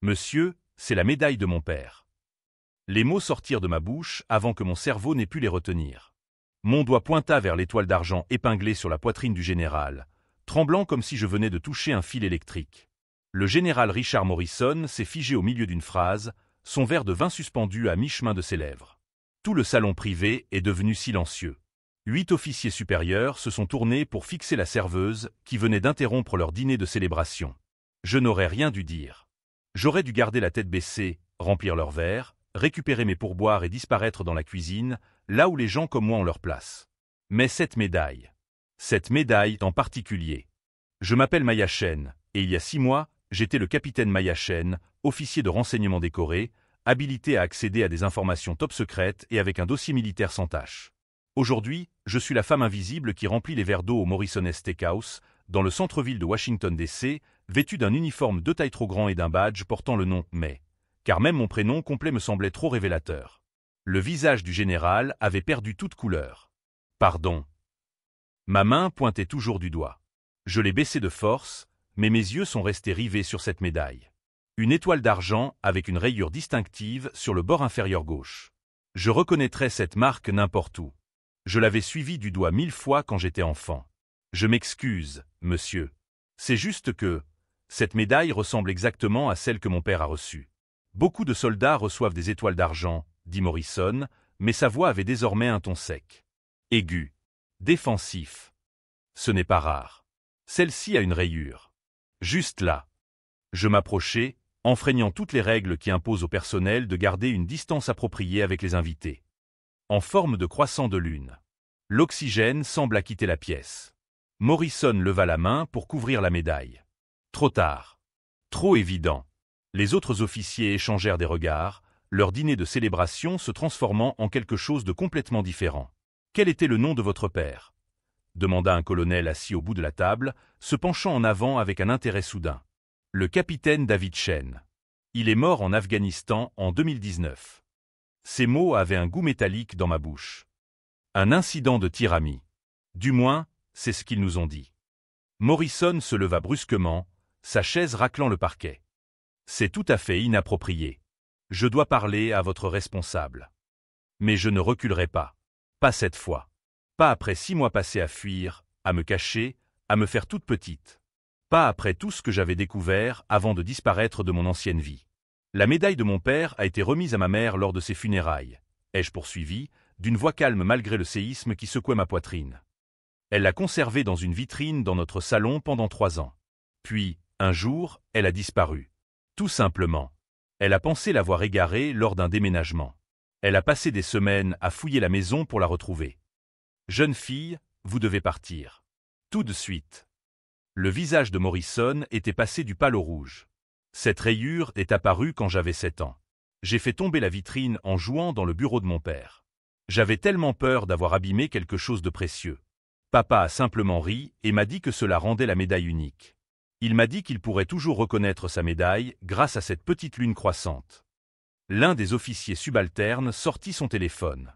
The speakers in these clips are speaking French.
Monsieur, c'est la médaille de mon père. Les mots sortirent de ma bouche avant que mon cerveau n'ait pu les retenir. Mon doigt pointa vers l'étoile d'argent épinglée sur la poitrine du général, tremblant comme si je venais de toucher un fil électrique. Le général Richard Morrison s'est figé au milieu d'une phrase, son verre de vin suspendu à mi-chemin de ses lèvres. Tout le salon privé est devenu silencieux. 8 officiers supérieurs se sont tournés pour fixer la serveuse qui venait d'interrompre leur dîner de célébration. Je n'aurais rien dû dire. J'aurais dû garder la tête baissée, remplir leur verre, récupérer mes pourboires et disparaître dans la cuisine, là où les gens comme moi ont leur place. Mais cette médaille en particulier. Je m'appelle Mayachen, et il y a 6 mois, j'étais le capitaine Mayachen, officier de renseignement décoré, habilité à accéder à des informations top secrètes et avec un dossier militaire sans tache. Aujourd'hui, je suis la femme invisible qui remplit les verres d'eau au Morrison's Steakhouse, dans le centre-ville de Washington DC, vêtue d'un uniforme 2 tailles trop grand et d'un badge portant le nom May. Car même mon prénom complet me semblait trop révélateur. Le visage du général avait perdu toute couleur. Pardon. Ma main pointait toujours du doigt. Je l'ai baissée de force, mais mes yeux sont restés rivés sur cette médaille. Une étoile d'argent avec une rayure distinctive sur le bord inférieur gauche. Je reconnaîtrais cette marque n'importe où. Je l'avais suivie du doigt 1000 fois quand j'étais enfant. Je m'excuse, monsieur. C'est juste que cette médaille ressemble exactement à celle que mon père a reçue. Beaucoup de soldats reçoivent des étoiles d'argent, dit Morrison, mais sa voix avait désormais un ton sec. Aigu. Défensif. Ce n'est pas rare. Celle-ci a une rayure. Juste là. Je m'approchai, enfreignant toutes les règles qui imposent au personnel de garder une distance appropriée avec les invités. En forme de croissant de lune. L'oxygène semble quitter la pièce. Morrison leva la main pour couvrir la médaille. Trop tard. Trop évident. Les autres officiers échangèrent des regards, leur dîner de célébration se transformant en quelque chose de complètement différent. « Quel était le nom de votre père » demanda un colonel assis au bout de la table, se penchant en avant avec un intérêt soudain. « Le capitaine David Chen. Il est mort en Afghanistan en 2019. » Ces mots avaient un goût métallique dans ma bouche. Un incident de tyrannie. Du moins, c'est ce qu'ils nous ont dit. Morrison se leva brusquement, sa chaise raclant le parquet. C'est tout à fait inapproprié. Je dois parler à votre responsable. Mais je ne reculerai pas. Pas cette fois. Pas après 6 mois passés à fuir, à me cacher, à me faire toute petite. Pas après tout ce que j'avais découvert avant de disparaître de mon ancienne vie. La médaille de mon père a été remise à ma mère lors de ses funérailles, ai-je poursuivi, d'une voix calme malgré le séisme qui secouait ma poitrine. Elle l'a conservée dans une vitrine dans notre salon pendant 3 ans. Puis, un jour, elle a disparu. Tout simplement. Elle a pensé l'avoir égarée lors d'un déménagement. Elle a passé des semaines à fouiller la maison pour la retrouver. Jeune fille, vous devez partir. Tout de suite. Le visage de Morrison était passé du pâle au rouge. Cette rayure est apparue quand j'avais 7 ans. J'ai fait tomber la vitrine en jouant dans le bureau de mon père. J'avais tellement peur d'avoir abîmé quelque chose de précieux. Papa a simplement ri et m'a dit que cela rendait la médaille unique. Il m'a dit qu'il pourrait toujours reconnaître sa médaille grâce à cette petite lune croissante. L'un des officiers subalternes sortit son téléphone.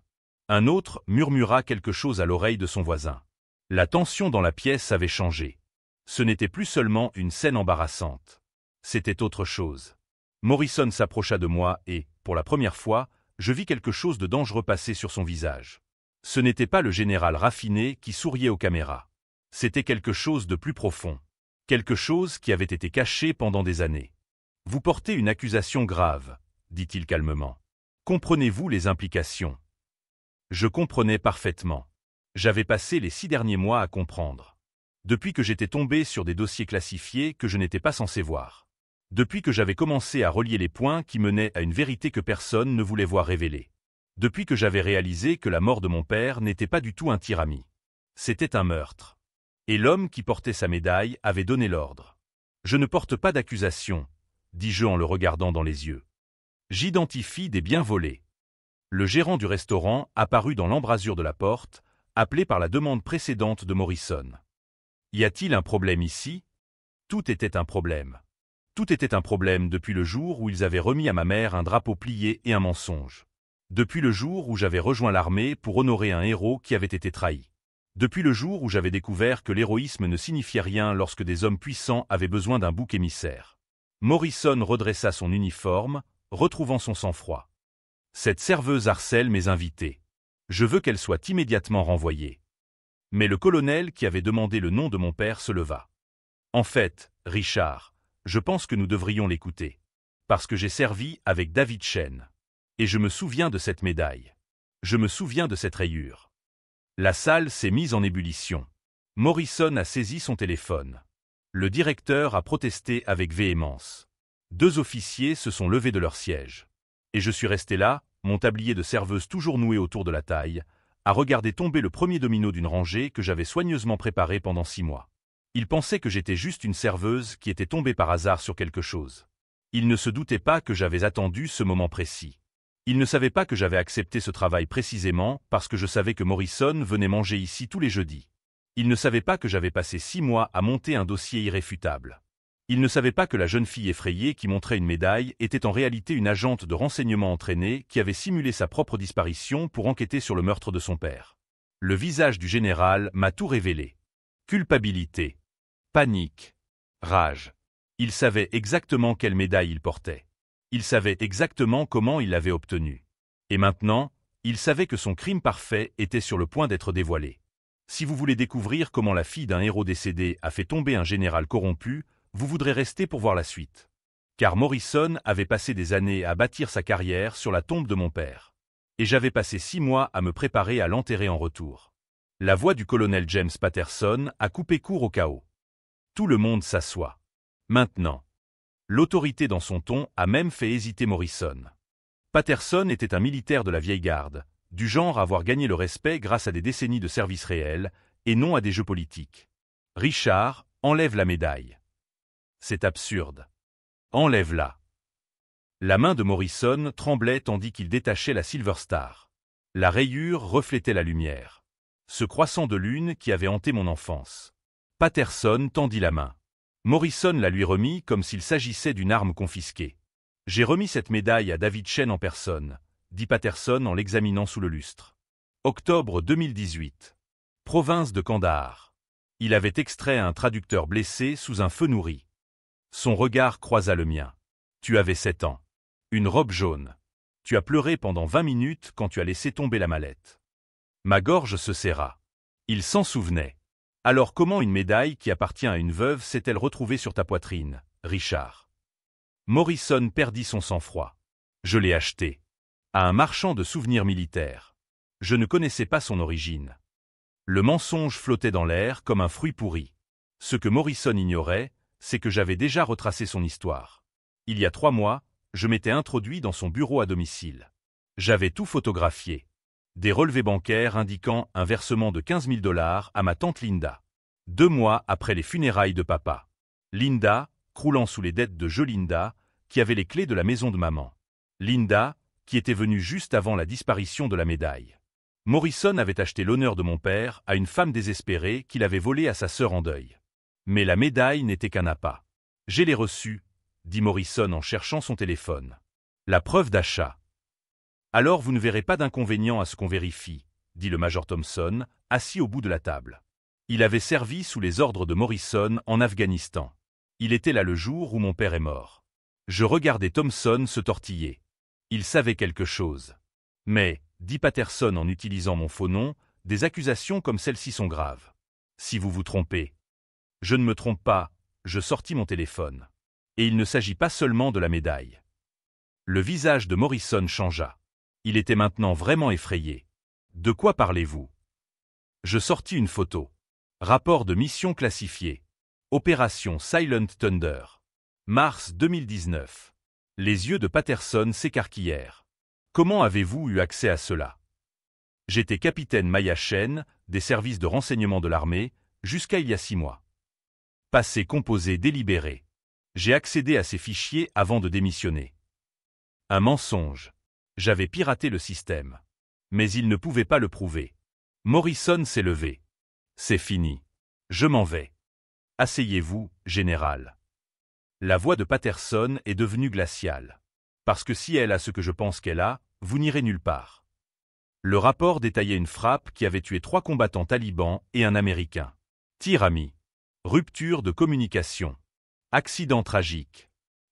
Un autre murmura quelque chose à l'oreille de son voisin. La tension dans la pièce avait changé. Ce n'était plus seulement une scène embarrassante. C'était autre chose. Morrison s'approcha de moi et, pour la première fois, je vis quelque chose de dangereux passer sur son visage. Ce n'était pas le général raffiné qui souriait aux caméras. C'était quelque chose de plus profond. Quelque chose qui avait été caché pendant des années. « Vous portez une accusation grave », dit-il calmement. « Comprenez-vous les implications » Je comprenais parfaitement. J'avais passé les 6 derniers mois à comprendre. Depuis que j'étais tombé sur des dossiers classifiés que je n'étais pas censé voir. Depuis que j'avais commencé à relier les points qui menaient à une vérité que personne ne voulait voir révélée. Depuis que j'avais réalisé que la mort de mon père n'était pas du tout un tir ami. C'était un meurtre. Et l'homme qui portait sa médaille avait donné l'ordre. « Je ne porte pas d'accusation », dis-je en le regardant dans les yeux. « J'identifie des biens volés. » Le gérant du restaurant apparut dans l'embrasure de la porte, appelé par la demande précédente de Morrison. « Y a-t-il un problème ici ?» Tout était un problème. Tout était un problème depuis le jour où ils avaient remis à ma mère un drapeau plié et un mensonge. Depuis le jour où j'avais rejoint l'armée pour honorer un héros qui avait été trahi. Depuis le jour où j'avais découvert que l'héroïsme ne signifiait rien lorsque des hommes puissants avaient besoin d'un bouc émissaire. Morrison redressa son uniforme, retrouvant son sang-froid. Cette serveuse harcèle mes invités. Je veux qu'elle soit immédiatement renvoyée. Mais le colonel qui avait demandé le nom de mon père se leva. En fait, Richard, je pense que nous devrions l'écouter. Parce que j'ai servi avec David Chen. Et je me souviens de cette médaille. Je me souviens de cette rayure. La salle s'est mise en ébullition. Morrison a saisi son téléphone. Le directeur a protesté avec véhémence. 2 officiers se sont levés de leur siège. Et je suis resté là, mon tablier de serveuse toujours noué autour de la taille, à regarder tomber le premier domino d'une rangée que j'avais soigneusement préparée pendant 6 mois. Ils pensaient que j'étais juste une serveuse qui était tombée par hasard sur quelque chose. Ils ne se doutaient pas que j'avais attendu ce moment précis. Ils ne savaient pas que j'avais accepté ce travail précisément parce que je savais que Morrison venait manger ici tous les jeudis. Ils ne savaient pas que j'avais passé 6 mois à monter un dossier irréfutable. Ils ne savaient pas que la jeune fille effrayée qui montrait une médaille était en réalité une agente de renseignement entraînée qui avait simulé sa propre disparition pour enquêter sur le meurtre de son père. Le visage du général m'a tout révélé. Culpabilité, panique, rage. Il savait exactement quelle médaille il portait. Il savait exactement comment il l'avait obtenue. Et maintenant, il savait que son crime parfait était sur le point d'être dévoilé. Si vous voulez découvrir comment la fille d'un héros décédé a fait tomber un général corrompu, vous voudrez rester pour voir la suite. Car Morrison avait passé des années à bâtir sa carrière sur la tombe de mon père. Et j'avais passé 6 mois à me préparer à l'enterrer en retour. La voix du colonel James Patterson a coupé court au chaos. Tout le monde s'assoit. Maintenant. L'autorité dans son ton a même fait hésiter Morrison. Patterson était un militaire de la vieille garde, du genre à avoir gagné le respect grâce à des décennies de service réel, et non à des jeux politiques. Richard, enlève la médaille. C'est absurde. Enlève-la. La main de Morrison tremblait tandis qu'il détachait la Silver Star. La rayure reflétait la lumière. Ce croissant de lune qui avait hanté mon enfance. Patterson tendit la main. Morrison la lui remit comme s'il s'agissait d'une arme confisquée. J'ai remis cette médaille à David Chen en personne, dit Patterson en l'examinant sous le lustre. Octobre 2018. Province de Kandahar. Il avait extrait un traducteur blessé sous un feu nourri. Son regard croisa le mien. Tu avais 7 ans. Une robe jaune. Tu as pleuré pendant 20 minutes quand tu as laissé tomber la mallette. Ma gorge se serra. Il s'en souvenait. Alors comment une médaille qui appartient à une veuve s'est-elle retrouvée sur ta poitrine, Richard? Morrison perdit son sang-froid. Je l'ai achetée. À un marchand de souvenirs militaires. Je ne connaissais pas son origine. Le mensonge flottait dans l'air comme un fruit pourri. Ce que Morrison ignorait, c'est que j'avais déjà retracé son histoire. Il y a 3 mois, je m'étais introduit dans son bureau à domicile. J'avais tout photographié. Des relevés bancaires indiquant un versement de $15 000 à ma tante Linda. 2 mois après les funérailles de papa. Linda, croulant sous les dettes de Jolinda, qui avait les clés de la maison de maman. Linda, qui était venue juste avant la disparition de la médaille. Morrison avait acheté l'honneur de mon père à une femme désespérée qu'il avait volée à sa sœur en deuil. Mais la médaille n'était qu'un appât. J'ai les reçus, dit Morrison en cherchant son téléphone. La preuve d'achat. Alors vous ne verrez pas d'inconvénient à ce qu'on vérifie, dit le major Thompson, assis au bout de la table. Il avait servi sous les ordres de Morrison en Afghanistan. Il était là le jour où mon père est mort. Je regardais Thompson se tortiller. Il savait quelque chose. Mais, dit Patterson en utilisant mon faux nom, des accusations comme celle-ci sont graves. Si vous vous trompez. Je ne me trompe pas, je sortis mon téléphone. Et il ne s'agit pas seulement de la médaille. Le visage de Morrison changea. Il était maintenant vraiment effrayé. De quoi parlez-vous? Je sortis une photo. Rapport de mission classifié. Opération Silent Thunder. Mars 2019. Les yeux de Patterson s'écarquillèrent. Comment avez-vous eu accès à cela? J'étais capitaine Maya Chen, des services de renseignement de l'armée, jusqu'à il y a 6 mois. Passé composé délibéré. J'ai accédé à ces fichiers avant de démissionner. Un mensonge. J'avais piraté le système. Mais il ne pouvait pas le prouver. Morrison s'est levé. C'est fini. Je m'en vais. Asseyez-vous, général. La voix de Patterson est devenue glaciale. Parce que si elle a ce que je pense qu'elle a, vous n'irez nulle part. Le rapport détaillait une frappe qui avait tué 3 combattants talibans et un Américain. Tir ami. Rupture de communication. Accident tragique.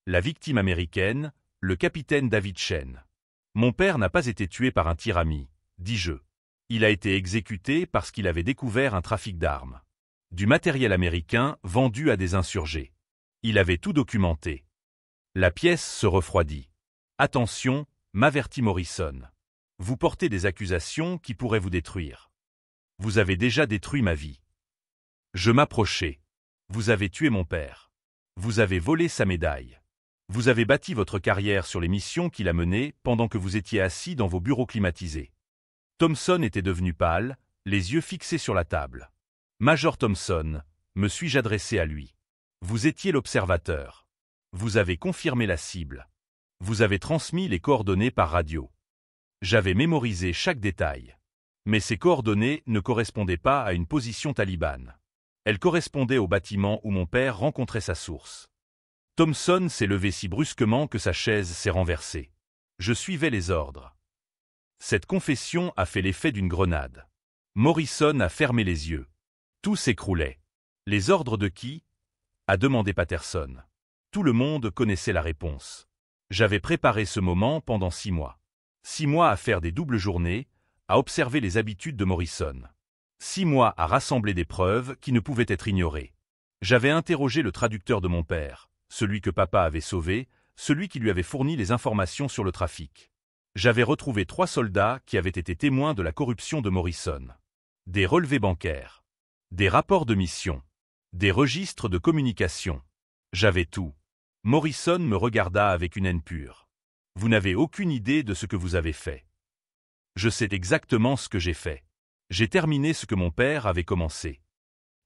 La victime américaine, le capitaine David Chen. Mon père n'a pas été tué par un tir-ami, dis-je. Il a été exécuté parce qu'il avait découvert un trafic d'armes. Du matériel américain vendu à des insurgés. Il avait tout documenté. La pièce se refroidit. Attention, m'avertit Morrison. Vous portez des accusations qui pourraient vous détruire. Vous avez déjà détruit ma vie. Je m'approchai. Vous avez tué mon père. Vous avez volé sa médaille. Vous avez bâti votre carrière sur les missions qu'il a menées pendant que vous étiez assis dans vos bureaux climatisés. Thompson était devenu pâle, les yeux fixés sur la table. Major Thompson, me suis-je adressé à lui. Vous étiez l'observateur. Vous avez confirmé la cible. Vous avez transmis les coordonnées par radio. J'avais mémorisé chaque détail. Mais ces coordonnées ne correspondaient pas à une position talibane. Elles correspondaient au bâtiment où mon père rencontrait sa source. Thompson s'est levé si brusquement que sa chaise s'est renversée. Je suivais les ordres. Cette confession a fait l'effet d'une grenade. Morrison a fermé les yeux. Tout s'écroulait. Les ordres de qui? A demandé Patterson. Tout le monde connaissait la réponse. J'avais préparé ce moment pendant 6 mois. 6 mois à faire des doubles journées, à observer les habitudes de Morrison. 6 mois à rassembler des preuves qui ne pouvaient être ignorées. J'avais interrogé le traducteur de mon père, celui que papa avait sauvé, celui qui lui avait fourni les informations sur le trafic. J'avais retrouvé 3 soldats qui avaient été témoins de la corruption de Morrison. Des relevés bancaires. Des rapports de mission. Des registres de communication. J'avais tout. Morrison me regarda avec une haine pure. Vous n'avez aucune idée de ce que vous avez fait. Je sais exactement ce que j'ai fait. J'ai terminé ce que mon père avait commencé.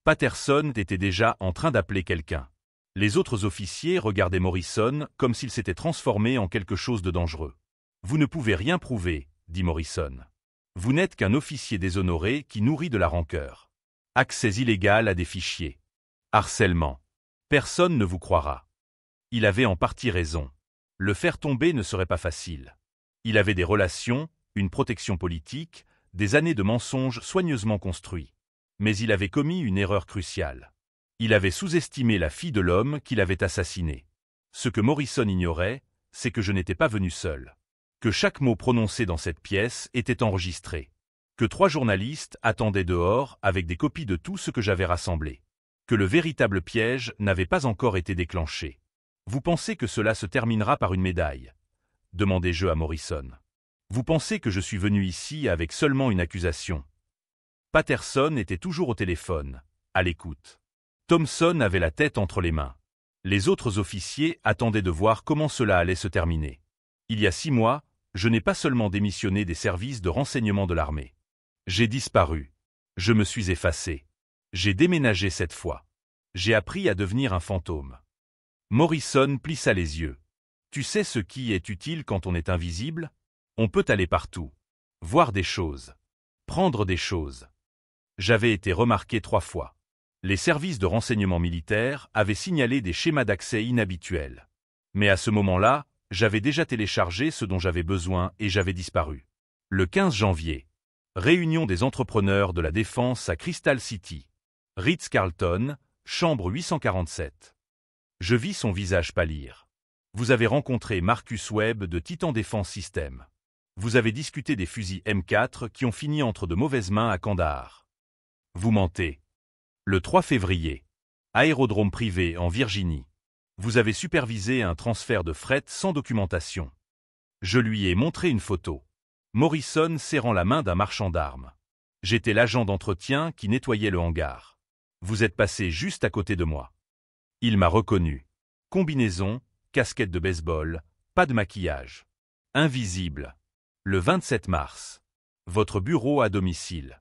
Patterson était déjà en train d'appeler quelqu'un. Les autres officiers regardaient Morrison comme s'il s'était transformé en quelque chose de dangereux. Vous ne pouvez rien prouver, dit Morrison. Vous n'êtes qu'un officier déshonoré qui nourrit de la rancœur. Accès illégal à des fichiers. Harcèlement. Personne ne vous croira. Il avait en partie raison. Le faire tomber ne serait pas facile. Il avait des relations, une protection politique, des années de mensonges soigneusement construits. Mais il avait commis une erreur cruciale. Il avait sous-estimé la fille de l'homme qu'il avait assassiné. Ce que Morrison ignorait, c'est que je n'étais pas venu seul. Que chaque mot prononcé dans cette pièce était enregistré. Que 3 journalistes attendaient dehors avec des copies de tout ce que j'avais rassemblé. Que le véritable piège n'avait pas encore été déclenché. Vous pensez que cela se terminera par une médaille? Demandai-je à Morrison. Vous pensez que je suis venu ici avec seulement une accusation? Patterson était toujours au téléphone, à l'écoute. Thompson avait la tête entre les mains. Les autres officiers attendaient de voir comment cela allait se terminer. Il y a 6 mois, je n'ai pas seulement démissionné des services de renseignement de l'armée. J'ai disparu. Je me suis effacé. J'ai déménagé cette fois. J'ai appris à devenir un fantôme. Morrison plissa les yeux. Tu sais ce qui est utile quand on est invisible? On peut aller partout. Voir des choses. Prendre des choses. J'avais été remarqué 3 fois. Les services de renseignement militaire avaient signalé des schémas d'accès inhabituels. Mais à ce moment-là, j'avais déjà téléchargé ce dont j'avais besoin et j'avais disparu. Le 15 janvier. Réunion des entrepreneurs de la défense à Crystal City. Ritz-Carlton, chambre 847. Je vis son visage pâlir. Vous avez rencontré Marcus Webb de Titan Défense System. Vous avez discuté des fusils M4 qui ont fini entre de mauvaises mains à Kandahar. Vous mentez. Le 3 février. Aérodrome privé en Virginie. Vous avez supervisé un transfert de fret sans documentation. Je lui ai montré une photo. Morrison serrant la main d'un marchand d'armes. J'étais l'agent d'entretien qui nettoyait le hangar. Vous êtes passé juste à côté de moi. Il m'a reconnu. Combinaison, casquette de baseball, pas de maquillage. Invisible. Le 27 mars. Votre bureau à domicile.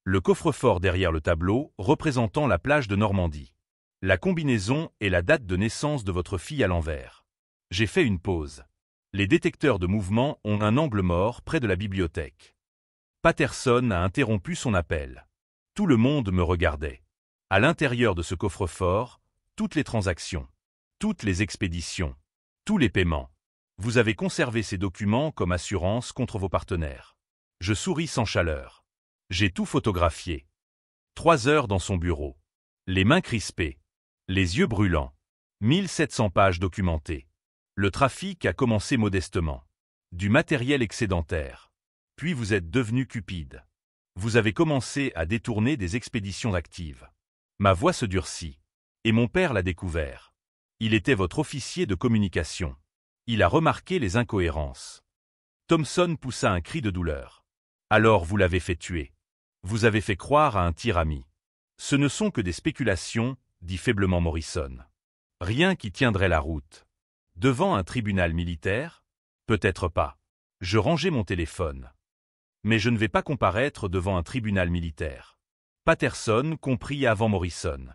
Le coffre-fort derrière le tableau représentant la plage de Normandie. La combinaison et la date de naissance de votre fille à l'envers. J'ai fait une pause. Les détecteurs de mouvement ont un angle mort près de la bibliothèque. Patterson a interrompu son appel. Tout le monde me regardait. À l'intérieur de ce coffre-fort, toutes les transactions, toutes les expéditions, tous les paiements. Vous avez conservé ces documents comme assurance contre vos partenaires. Je souris sans chaleur. J'ai tout photographié. 3 heures dans son bureau. Les mains crispées. Les yeux brûlants. 1700 pages documentées. Le trafic a commencé modestement. Du matériel excédentaire. Puis vous êtes devenu cupide. Vous avez commencé à détourner des expéditions actives. Ma voix se durcit. Et mon père l'a découvert. Il était votre officier de communication. Il a remarqué les incohérences. Thompson poussa un cri de douleur. Alors vous l'avez fait tuer. Vous avez fait croire à un tir ami. Ce ne sont que des spéculations, dit faiblement Morrison. Rien qui tiendrait la route. Devant un tribunal militaire? Peut-être pas. Je rangeais mon téléphone. Mais je ne vais pas comparaître devant un tribunal militaire. Patterson comprit avant Morrison.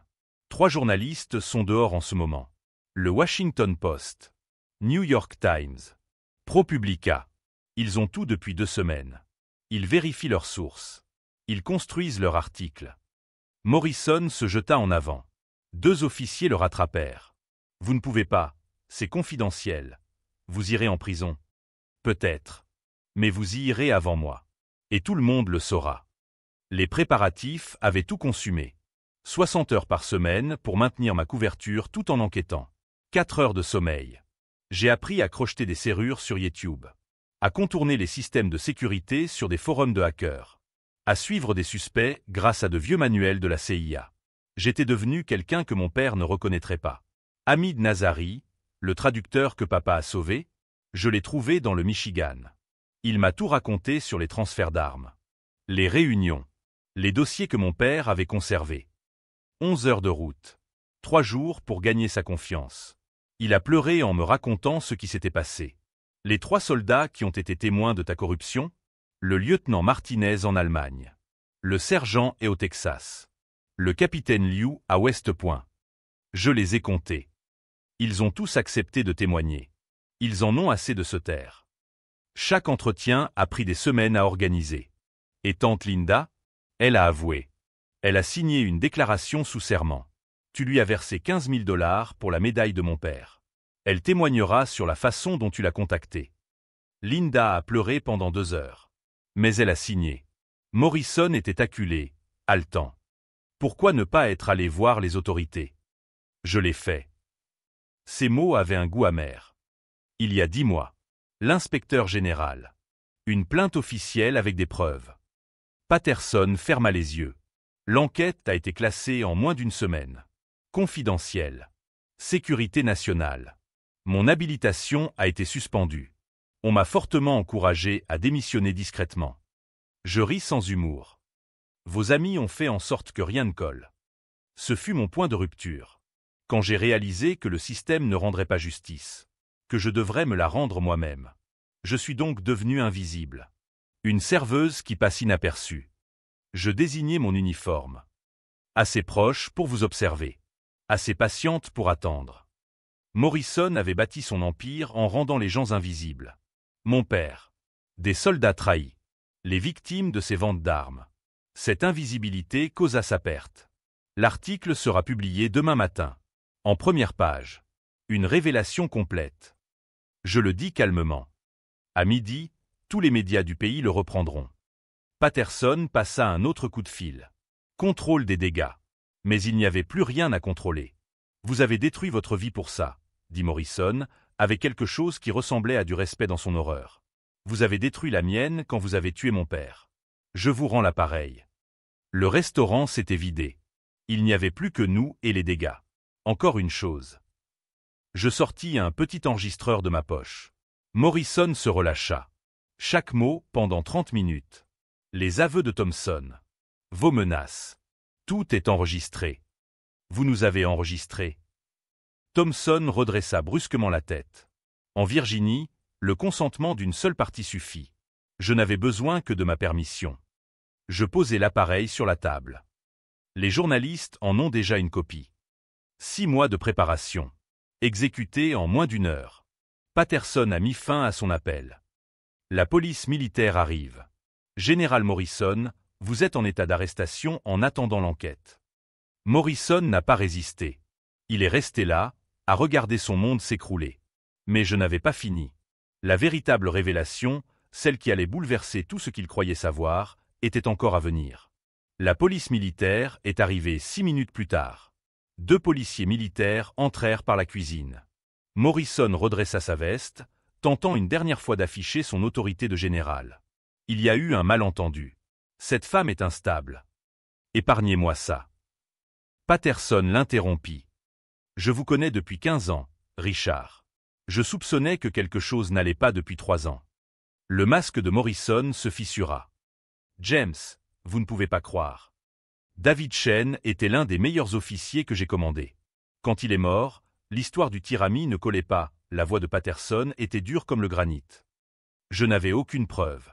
3 journalistes sont dehors en ce moment. Le Washington Post, New York Times, ProPublica. Ils ont tout depuis 2 semaines. Ils vérifient leurs sources. Ils construisent leur article. Morrison se jeta en avant. 2 officiers le rattrapèrent. Vous ne pouvez pas, c'est confidentiel. Vous irez en prison. Peut-être. Mais vous y irez avant moi. Et tout le monde le saura. Les préparatifs avaient tout consumé. 60 heures par semaine pour maintenir ma couverture tout en enquêtant. 4 heures de sommeil. J'ai appris à crocheter des serrures sur YouTube. À contourner les systèmes de sécurité sur des forums de hackers. À suivre des suspects grâce à de vieux manuels de la CIA. J'étais devenu quelqu'un que mon père ne reconnaîtrait pas. Hamid Nazari, le traducteur que papa a sauvé, je l'ai trouvé dans le Michigan. Il m'a tout raconté sur les transferts d'armes. Les réunions. Les dossiers que mon père avait conservés. 11 heures de route. 3 jours pour gagner sa confiance. Il a pleuré en me racontant ce qui s'était passé. Les 3 soldats qui ont été témoins de ta corruption, le lieutenant Martinez en Allemagne. Le sergent est au Texas. Le capitaine Liu à West Point. Je les ai comptés. Ils ont tous accepté de témoigner. Ils en ont assez de se taire. Chaque entretien a pris des semaines à organiser. Et tante Linda? Elle a avoué. Elle a signé une déclaration sous serment. Tu lui as versé 15 000 $ pour la médaille de mon père. Elle témoignera sur la façon dont tu l'as contactée. Linda a pleuré pendant 2 heures. Mais elle a signé. Morrison était acculé, haletant. Pourquoi ne pas être allé voir les autorités? Je l'ai fait. Ces mots avaient un goût amer. Il y a 10 mois. L'inspecteur général. Une plainte officielle avec des preuves. Patterson ferma les yeux. L'enquête a été classée en moins d'1 semaine. Confidentielle. Sécurité nationale. Mon habilitation a été suspendue. On m'a fortement encouragé à démissionner discrètement. Je ris sans humour. Vos amis ont fait en sorte que rien ne colle. Ce fut mon point de rupture. Quand j'ai réalisé que le système ne rendrait pas justice. Que je devrais me la rendre moi-même. Je suis donc devenu invisible. Une serveuse qui passe inaperçue. Je désignais mon uniforme. Assez proche pour vous observer. Assez patiente pour attendre. Morrison avait bâti son empire en rendant les gens invisibles. Mon père. Des soldats trahis. Les victimes de ses ventes d'armes. Cette invisibilité causa sa perte. L'article sera publié demain matin. En première page. Une révélation complète. Je le dis calmement. À midi, tous les médias du pays le reprendront. Patterson passa un autre coup de fil. Contrôle des dégâts. Mais il n'y avait plus rien à contrôler. Vous avez détruit votre vie pour ça, dit Morrison, avec quelque chose qui ressemblait à du respect dans son horreur. Vous avez détruit la mienne quand vous avez tué mon père. Je vous rends l'appareil. Le restaurant s'était vidé. Il n'y avait plus que nous et les dégâts. Encore une chose. Je sortis un petit enregistreur de ma poche. Morrison se relâcha. Chaque mot pendant 30 minutes. Les aveux de Thompson. Vos menaces. Tout est enregistré. Vous nous avez enregistrés. Thompson redressa brusquement la tête. En Virginie, le consentement d'une seule partie suffit. Je n'avais besoin que de ma permission. Je posai l'appareil sur la table. Les journalistes en ont déjà une copie. 6 mois de préparation. Exécuté en moins d'1 heure. Patterson a mis fin à son appel. La police militaire arrive. Général Morrison, vous êtes en état d'arrestation en attendant l'enquête. Morrison n'a pas résisté. Il est resté là, à regarder son monde s'écrouler. Mais je n'avais pas fini. La véritable révélation, celle qui allait bouleverser tout ce qu'il croyait savoir, était encore à venir. La police militaire est arrivée 6 minutes plus tard. 2 policiers militaires entrèrent par la cuisine. Morrison redressa sa veste, tentant une dernière fois d'afficher son autorité de général. Il y a eu un malentendu. Cette femme est instable. Épargnez-moi ça. Patterson l'interrompit. Je vous connais depuis 15 ans, Richard. Je soupçonnais que quelque chose n'allait pas depuis 3 ans. Le masque de Morrison se fissura. James, vous ne pouvez pas croire. David Chen était l'un des meilleurs officiers que j'ai commandés. Quand il est mort, l'histoire du tir-ami ne collait pas, la voix de Patterson était dure comme le granit. Je n'avais aucune preuve.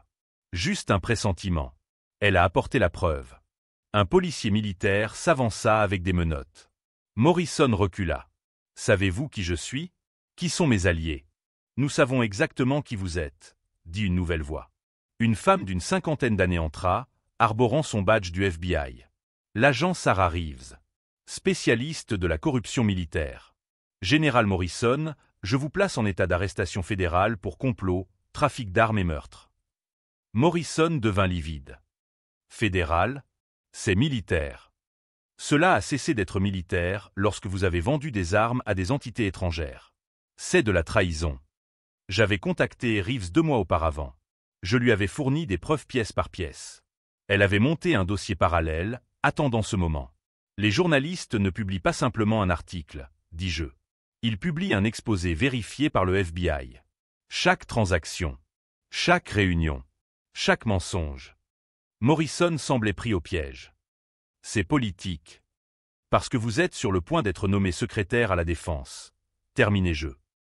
Juste un pressentiment. Elle a apporté la preuve. Un policier militaire s'avança avec des menottes. Morrison recula. Savez-vous qui je suis? Qui sont mes alliés? Nous savons exactement qui vous êtes, dit une nouvelle voix. Une femme d'une 50aine d'années entra, arborant son badge du FBI. L'agent Sarah Reeves, spécialiste de la corruption militaire. Général Morrison, je vous place en état d'arrestation fédérale pour complot, trafic d'armes et meurtre. Morrison devint livide. Fédéral? C'est militaire. Cela a cessé d'être militaire lorsque vous avez vendu des armes à des entités étrangères. C'est de la trahison. J'avais contacté Reeves 2 mois auparavant. Je lui avais fourni des preuves pièce par pièce. Elle avait monté un dossier parallèle, attendant ce moment. Les journalistes ne publient pas simplement un article, dis-je. Ils publient un exposé vérifié par le FBI. Chaque transaction, chaque réunion, chaque mensonge. Morrison semblait pris au piège. C'est politique. Parce que vous êtes sur le point d'être nommé secrétaire à la Défense. Terminez-je.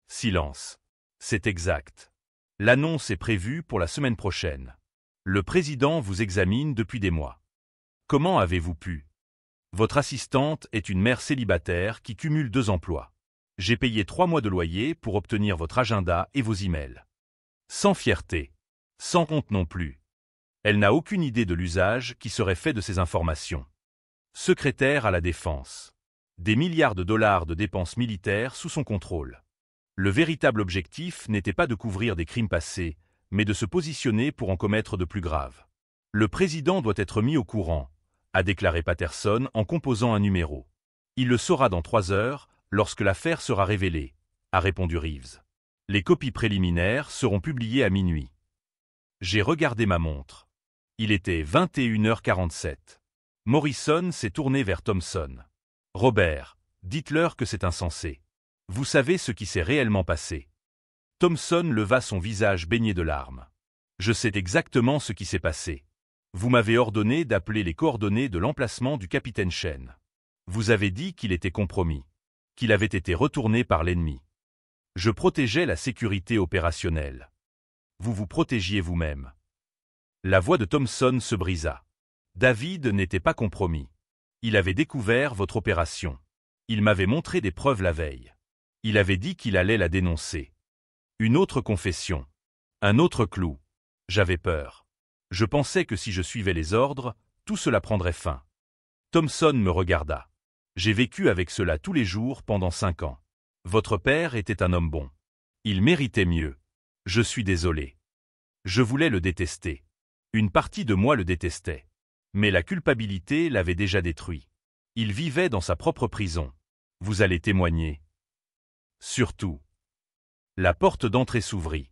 Silence. C'est exact. L'annonce est prévue pour la semaine prochaine. Le président vous examine depuis des mois. Comment avez-vous pu? Votre assistante est une mère célibataire qui cumule 2 emplois. J'ai payé 3 mois de loyer pour obtenir votre agenda et vos emails. Sans fierté. Sans honte non plus. Elle n'a aucune idée de l'usage qui serait fait de ces informations. Secrétaire à la Défense. Des milliards de dollars de dépenses militaires sous son contrôle. Le véritable objectif n'était pas de couvrir des crimes passés, mais de se positionner pour en commettre de plus graves. Le président doit être mis au courant, a déclaré Patterson en composant un numéro. Il le saura dans 3 heures, lorsque l'affaire sera révélée, a répondu Reeves. Les copies préliminaires seront publiées à minuit. J'ai regardé ma montre. Il était 21h47. Morrison s'est tourné vers Thompson. Robert, dites-leur que c'est insensé. Vous savez ce qui s'est réellement passé. Thompson leva son visage baigné de larmes. Je sais exactement ce qui s'est passé. Vous m'avez ordonné d'appeler les coordonnées de l'emplacement du capitaine Chen. Vous avez dit qu'il était compromis, qu'il avait été retourné par l'ennemi. Je protégeais la sécurité opérationnelle. Vous vous protégiez vous-même. La voix de Thompson se brisa. David n'était pas compromis. Il avait découvert votre opération. Il m'avait montré des preuves la veille. Il avait dit qu'il allait la dénoncer. Une autre confession. Un autre clou. J'avais peur. Je pensais que si je suivais les ordres, tout cela prendrait fin. Thompson me regarda. J'ai vécu avec cela tous les jours pendant 5 ans. Votre père était un homme bon. Il méritait mieux. Je suis désolé. Je voulais le détester. Une partie de moi le détestait. Mais la culpabilité l'avait déjà détruit. Il vivait dans sa propre prison. Vous allez témoigner. Surtout. La porte d'entrée s'ouvrit.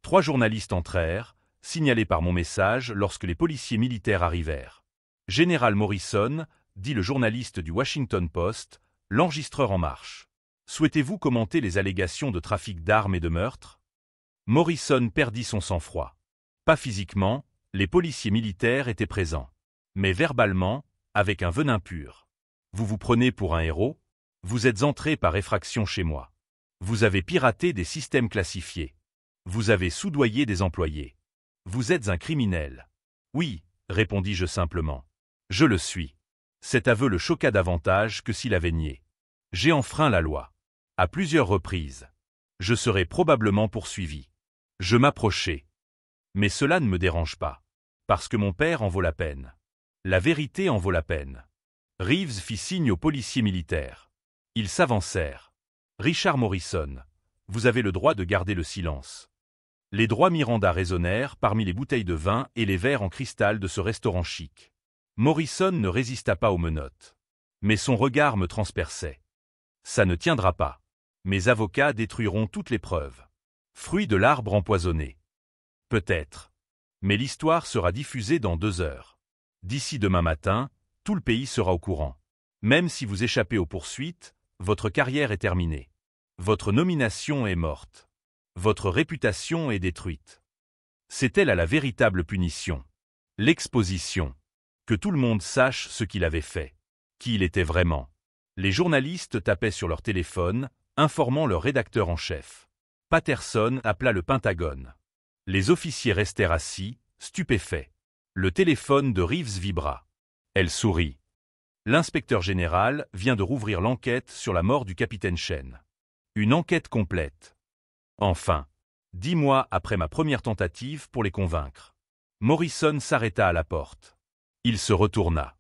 3 journalistes entrèrent, signalés par mon message lorsque les policiers militaires arrivèrent. Général Morrison, dit le journaliste du Washington Post, l'enregistreur en marche. Souhaitez-vous commenter les allégations de trafic d'armes et de meurtre? Morrison perdit son sang-froid. Pas physiquement, les policiers militaires étaient présents. Mais verbalement, avec un venin pur. Vous vous prenez pour un héros? Vous êtes entré par effraction chez moi. Vous avez piraté des systèmes classifiés. Vous avez soudoyé des employés. Vous êtes un criminel. Oui, répondis-je simplement. Je le suis. Cet aveu le choqua davantage que s'il avait nié. J'ai enfreint la loi. À plusieurs reprises. Je serai probablement poursuivi. Je m'approchai. Mais cela ne me dérange pas. Parce que mon père en vaut la peine. La vérité en vaut la peine. Reeves fit signe aux policiers militaires. Ils s'avancèrent. Richard Morrison, vous avez le droit de garder le silence. Les droits Miranda résonnèrent parmi les bouteilles de vin et les verres en cristal de ce restaurant chic. Morrison ne résista pas aux menottes. Mais son regard me transperçait. Ça ne tiendra pas. Mes avocats détruiront toutes les preuves. Fruit de l'arbre empoisonné. Peut-être. Mais l'histoire sera diffusée dans 2 heures. D'ici demain matin, tout le pays sera au courant. Même si vous échappez aux poursuites, votre carrière est terminée. Votre nomination est morte. Votre réputation est détruite. C'était là la véritable punition. L'exposition. Que tout le monde sache ce qu'il avait fait. Qui il était vraiment. Les journalistes tapaient sur leur téléphone, informant leur rédacteur en chef. Patterson appela le Pentagone. Les officiers restèrent assis, stupéfaits. Le téléphone de Reeves vibra. Elle sourit. L'inspecteur général vient de rouvrir l'enquête sur la mort du capitaine Chen. Une enquête complète. Enfin, 10 mois après ma première tentative pour les convaincre. Morrison s'arrêta à la porte. Il se retourna.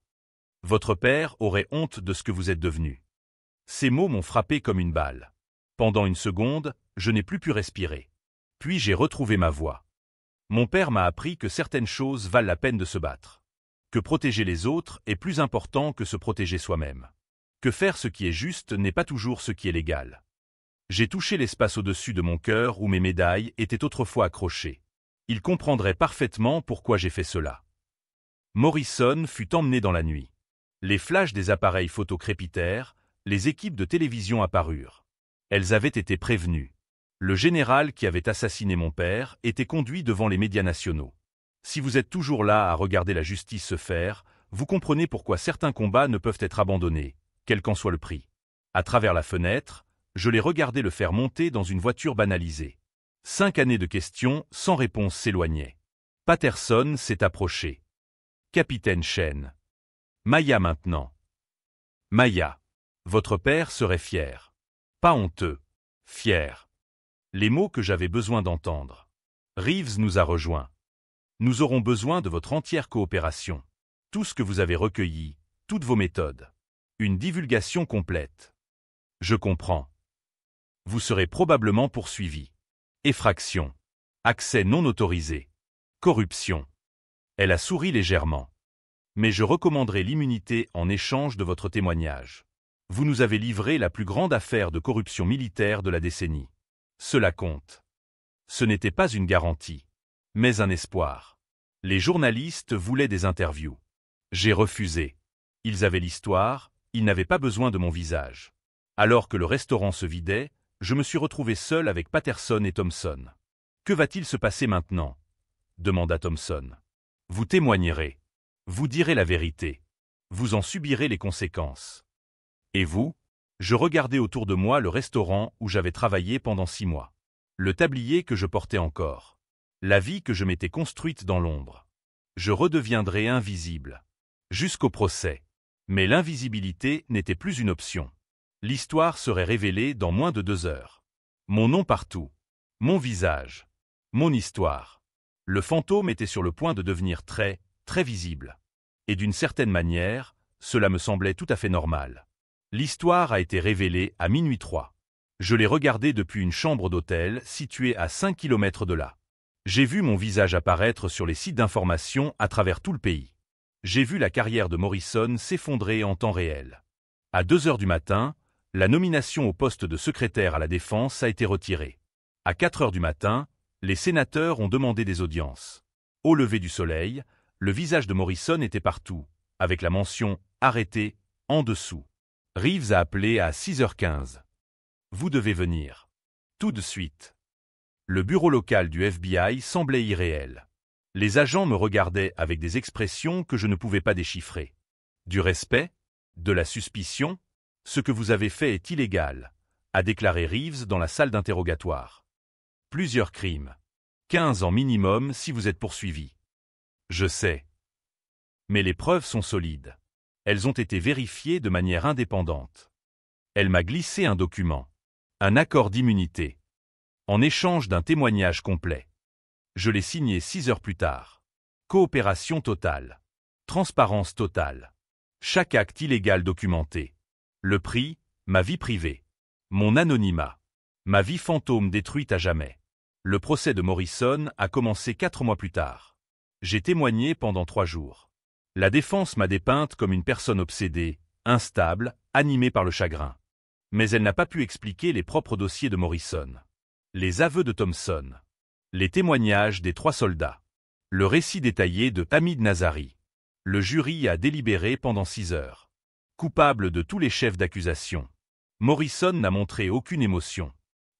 Votre père aurait honte de ce que vous êtes devenu. Ces mots m'ont frappé comme une balle. Pendant une seconde, je n'ai plus pu respirer. Puis j'ai retrouvé ma voix. Mon père m'a appris que certaines choses valent la peine de se battre. Que protéger les autres est plus important que se protéger soi-même. Que faire ce qui est juste n'est pas toujours ce qui est légal. J'ai touché l'espace au-dessus de mon cœur où mes médailles étaient autrefois accrochées. Il comprendrait parfaitement pourquoi j'ai fait cela. Morrison fut emmené dans la nuit. Les flashs des appareils photo crépitèrent, les équipes de télévision apparurent. Elles avaient été prévenues. Le général qui avait assassiné mon père était conduit devant les médias nationaux. Si vous êtes toujours là à regarder la justice se faire, vous comprenez pourquoi certains combats ne peuvent être abandonnés, quel qu'en soit le prix. À travers la fenêtre, je l'ai regardé le faire monter dans une voiture banalisée. 5 années de questions sans réponse s'éloignaient. Patterson s'est approché. Capitaine Chen. Maya maintenant. Maya. Votre père serait fier. Pas honteux. Fier. Les mots que j'avais besoin d'entendre. Reeves nous a rejoints. Nous aurons besoin de votre entière coopération. Tout ce que vous avez recueilli, toutes vos méthodes. Une divulgation complète. Je comprends. Vous serez probablement poursuivi. Effraction. Accès non autorisé. Corruption. Elle a souri légèrement. Mais je recommanderai l'immunité en échange de votre témoignage. Vous nous avez livré la plus grande affaire de corruption militaire de la décennie. Cela compte. Ce n'était pas une garantie, mais un espoir. Les journalistes voulaient des interviews. J'ai refusé. Ils avaient l'histoire, ils n'avaient pas besoin de mon visage. Alors que le restaurant se vidait, je me suis retrouvé seul avec Patterson et Thompson. Que va-t-il se passer maintenant? Demanda Thompson. Vous témoignerez. Vous direz la vérité. Vous en subirez les conséquences. Et vous? Je regardais autour de moi le restaurant où j'avais travaillé pendant 6 mois. Le tablier que je portais encore. La vie que je m'étais construite dans l'ombre. Je redeviendrais invisible. Jusqu'au procès. Mais l'invisibilité n'était plus une option. L'histoire serait révélée dans moins de 2 heures. Mon nom partout. Mon visage. Mon histoire. Le fantôme était sur le point de devenir très, très visible. Et d'une certaine manière, cela me semblait tout à fait normal. L'histoire a été révélée à minuit 3. Je l'ai regardée depuis une chambre d'hôtel située à 5 km de là. J'ai vu mon visage apparaître sur les sites d'information à travers tout le pays. J'ai vu la carrière de Morrison s'effondrer en temps réel. À 2 heures du matin, la nomination au poste de secrétaire à la Défense a été retirée. À 4 heures du matin, les sénateurs ont demandé des audiences. Au lever du soleil, le visage de Morrison était partout, avec la mention « Arrêté » en dessous. Reeves a appelé à 6h15. Vous devez venir. Tout de suite. Le bureau local du FBI semblait irréel. Les agents me regardaient avec des expressions que je ne pouvais pas déchiffrer. Du respect? De la suspicion? Ce que vous avez fait est illégal, a déclaré Reeves dans la salle d'interrogatoire. Plusieurs crimes. 15 ans minimum si vous êtes poursuivi. Je sais. Mais les preuves sont solides. Elles ont été vérifiées de manière indépendante. Elle m'a glissé un document. Un accord d'immunité. En échange d'un témoignage complet. Je l'ai signé 6 heures plus tard. Coopération totale. Transparence totale. Chaque acte illégal documenté. Le prix, ma vie privée. Mon anonymat. Ma vie fantôme détruite à jamais. Le procès de Morrison a commencé 4 mois plus tard. J'ai témoigné pendant 3 jours. La défense m'a dépeinte comme une personne obsédée, instable, animée par le chagrin. Mais elle n'a pas pu expliquer les propres dossiers de Morrison. Les aveux de Thompson. Les témoignages des 3 soldats. Le récit détaillé de Hamid Nazari. Le jury a délibéré pendant 6 heures. Coupable de tous les chefs d'accusation. Morrison n'a montré aucune émotion.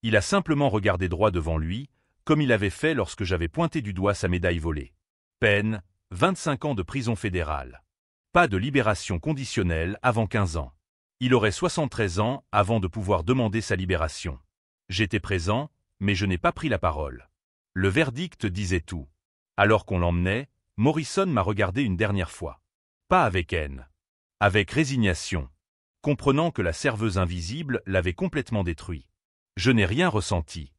Il a simplement regardé droit devant lui, comme il avait fait lorsque j'avais pointé du doigt sa médaille volée. Peine, 25 ans de prison fédérale. Pas de libération conditionnelle avant 15 ans. Il aurait 73 ans avant de pouvoir demander sa libération. J'étais présent, mais je n'ai pas pris la parole. Le verdict disait tout. Alors qu'on l'emmenait, Morrison m'a regardé une dernière fois. Pas avec haine. Avec résignation. Comprenant que la serveuse invisible l'avait complètement détruit. Je n'ai rien ressenti.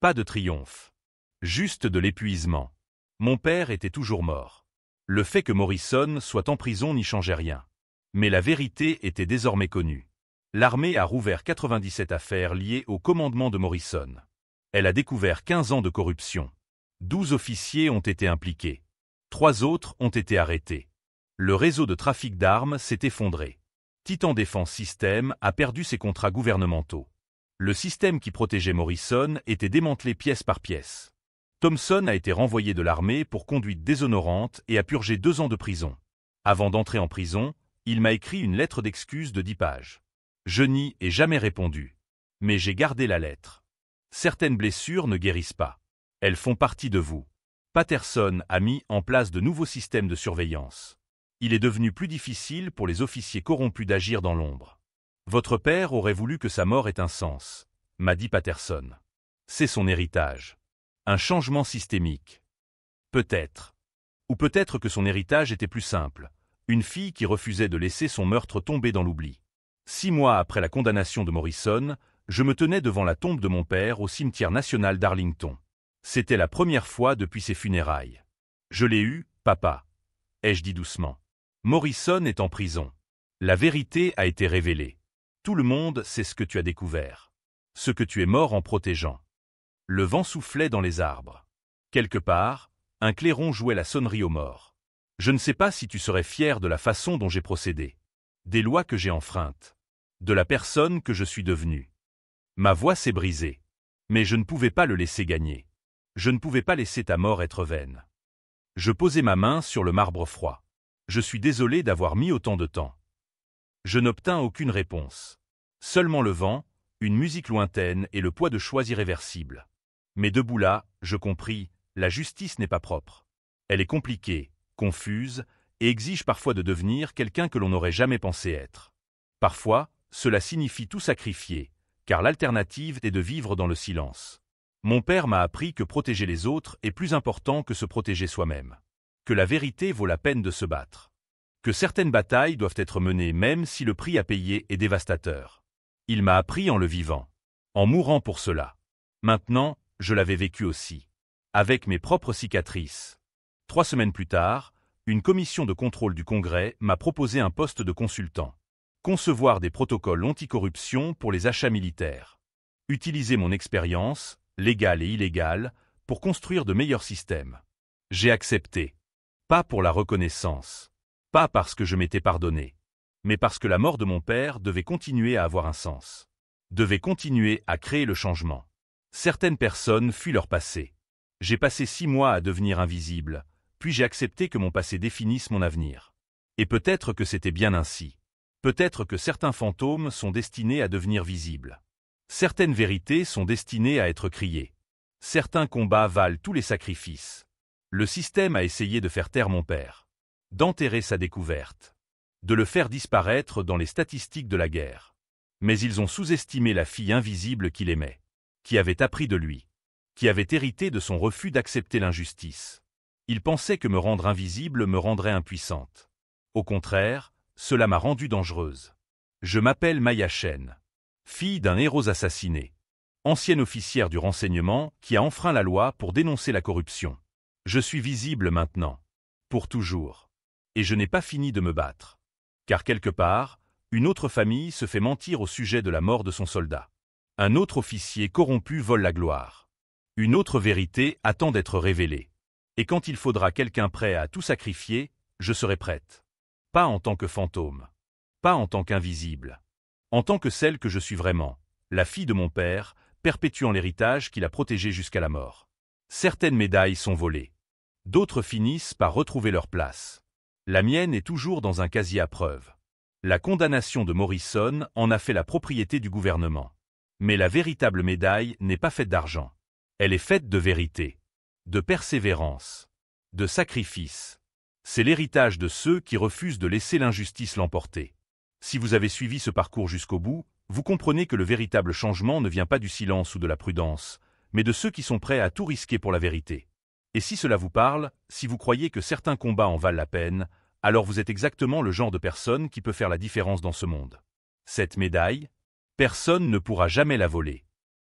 Pas de triomphe. Juste de l'épuisement. Mon père était toujours mort. Le fait que Morrison soit en prison n'y changeait rien. Mais la vérité était désormais connue. L'armée a rouvert 97 affaires liées au commandement de Morrison. Elle a découvert 15 ans de corruption. 12 officiers ont été impliqués. 3 autres ont été arrêtés. Le réseau de trafic d'armes s'est effondré. Titan Défense System a perdu ses contrats gouvernementaux. Le système qui protégeait Morrison était démantelé pièce par pièce. Thompson a été renvoyé de l'armée pour conduite déshonorante et a purgé 2 ans de prison. Avant d'entrer en prison, il m'a écrit une lettre d'excuse de 10 pages. Je n'y ai jamais répondu. Mais j'ai gardé la lettre. Certaines blessures ne guérissent pas. Elles font partie de vous. Patterson a mis en place de nouveaux systèmes de surveillance. Il est devenu plus difficile pour les officiers corrompus d'agir dans l'ombre. Votre père aurait voulu que sa mort ait un sens, m'a dit Patterson. C'est son héritage. Un changement systémique. Peut-être. Ou peut-être que son héritage était plus simple. Une fille qui refusait de laisser son meurtre tomber dans l'oubli. 6 mois après la condamnation de Morrison, je me tenais devant la tombe de mon père au cimetière national d'Arlington. C'était la première fois depuis ses funérailles. Je l'ai eu, papa, ai-je dit doucement. Morrison est en prison. La vérité a été révélée. Tout le monde sait ce que tu as découvert. Ce que tu es mort en protégeant. Le vent soufflait dans les arbres. Quelque part, un clairon jouait la sonnerie aux morts. Je ne sais pas si tu serais fier de la façon dont j'ai procédé. Des lois que j'ai enfreintes. De la personne que je suis devenue. Ma voix s'est brisée. Mais je ne pouvais pas le laisser gagner. Je ne pouvais pas laisser ta mort être vaine. Je posai ma main sur le marbre froid. Je suis désolé d'avoir mis autant de temps. Je n'obtins aucune réponse. Seulement le vent, une musique lointaine et le poids de choix irréversibles. Mais debout là, je compris, la justice n'est pas propre. Elle est compliquée, confuse, et exige parfois de devenir quelqu'un que l'on n'aurait jamais pensé être. Parfois, cela signifie tout sacrifier, car l'alternative est de vivre dans le silence. Mon père m'a appris que protéger les autres est plus important que se protéger soi-même. Que la vérité vaut la peine de se battre. Que certaines batailles doivent être menées même si le prix à payer est dévastateur. Il m'a appris en le vivant. En mourant pour cela. Maintenant, je l'avais vécu aussi. Avec mes propres cicatrices. 3 semaines plus tard, une commission de contrôle du Congrès m'a proposé un poste de consultant. Concevoir des protocoles anticorruption pour les achats militaires. Utiliser mon expérience, légale et illégale, pour construire de meilleurs systèmes. J'ai accepté. Pas pour la reconnaissance. Pas parce que je m'étais pardonné. Mais parce que la mort de mon père devait continuer à avoir un sens. Devait continuer à créer le changement. Certaines personnes fuient leur passé. J'ai passé 6 mois à devenir invisible, puis j'ai accepté que mon passé définisse mon avenir. Et peut-être que c'était bien ainsi. Peut-être que certains fantômes sont destinés à devenir visibles. Certaines vérités sont destinées à être criées. Certains combats valent tous les sacrifices. Le système a essayé de faire taire mon père. D'enterrer sa découverte. De le faire disparaître dans les statistiques de la guerre. Mais ils ont sous-estimé la fille invisible qu'il aimait. Qui avait appris de lui. Qui avait hérité de son refus d'accepter l'injustice. Ils pensaient que me rendre invisible me rendrait impuissante. Au contraire, cela m'a rendue dangereuse. Je m'appelle Maya Chen. Fille d'un héros assassiné. Ancienne officière du renseignement qui a enfreint la loi pour dénoncer la corruption. Je suis visible maintenant. Pour toujours. Et je n'ai pas fini de me battre. Car quelque part, une autre famille se fait mentir au sujet de la mort de son soldat. Un autre officier corrompu vole la gloire. Une autre vérité attend d'être révélée. Et quand il faudra quelqu'un prêt à tout sacrifier, je serai prête. Pas en tant que fantôme. Pas en tant qu'invisible. en tant que celle que je suis vraiment, la fille de mon père, perpétuant l'héritage qu'il a protégé jusqu'à la mort. Certaines médailles sont volées. D'autres finissent par retrouver leur place. La mienne est toujours dans un casier à preuves. La condamnation de Morrison en a fait la propriété du gouvernement. Mais la véritable médaille n'est pas faite d'argent. Elle est faite de vérité, de persévérance, de sacrifice. C'est l'héritage de ceux qui refusent de laisser l'injustice l'emporter. Si vous avez suivi ce parcours jusqu'au bout, vous comprenez que le véritable changement ne vient pas du silence ou de la prudence, mais de ceux qui sont prêts à tout risquer pour la vérité. Et si cela vous parle, si vous croyez que certains combats en valent la peine, alors vous êtes exactement le genre de personne qui peut faire la différence dans ce monde. Cette médaille, personne ne pourra jamais la voler.